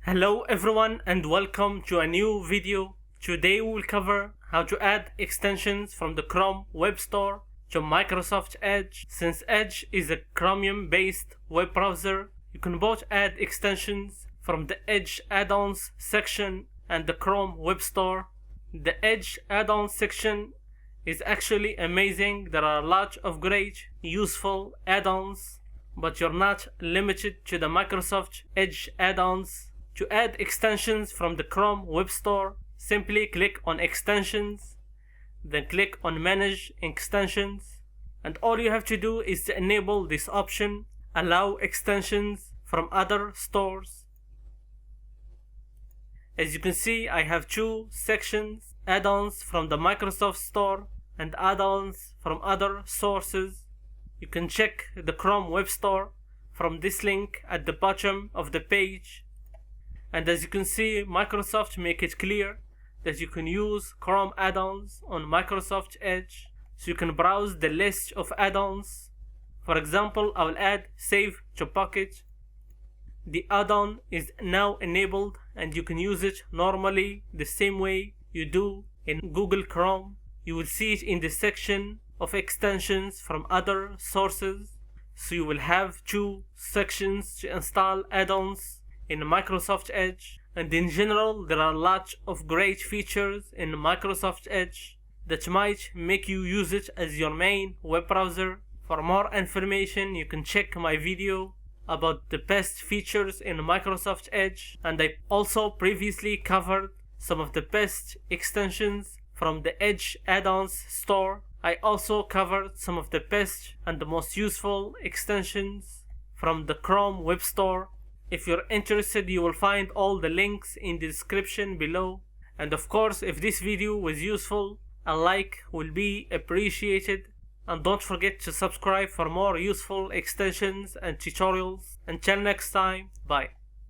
Hello everyone and welcome to a new video. Today we will cover how to add extensions from the Chrome web store to Microsoft Edge. Since Edge is a Chromium-based web browser, you can both add extensions from the Edge add-ons section and the Chrome web store. The Edge add-ons section is actually amazing. There are a lot of great useful add-ons, but you're not limited to the Microsoft Edge add-ons. To add extensions from the Chrome web store, simply click on extensions, then click on manage extensions, and all you have to do is to enable this option, allow extensions from other stores. As you can see, I have two sections, add-ons from the Microsoft store and add-ons from other sources. You can check the Chrome web store from this link at the bottom of the page. And as you can see, Microsoft make it clear that you can use Chrome add-ons on Microsoft Edge, so you can browse the list of add-ons. For example, I will add Save to Pocket. The add-on is now enabled and you can use it normally the same way you do in Google Chrome. You will see it in the section of extensions from other sources. So you will have two sections to install add-ons in Microsoft Edge, and in general there are lots of great features in Microsoft Edge that might make you use it as your main web browser. For more information, you can check my video about the best features in Microsoft Edge, and I also previously covered some of the best extensions from the Edge add-ons store. I also covered some of the best and the most useful extensions from the Chrome web store. If you're interested, you will find all the links in the description below. And of course, if this video was useful, a like will be appreciated. And don't forget to subscribe for more useful extensions and tutorials. Until next time, bye.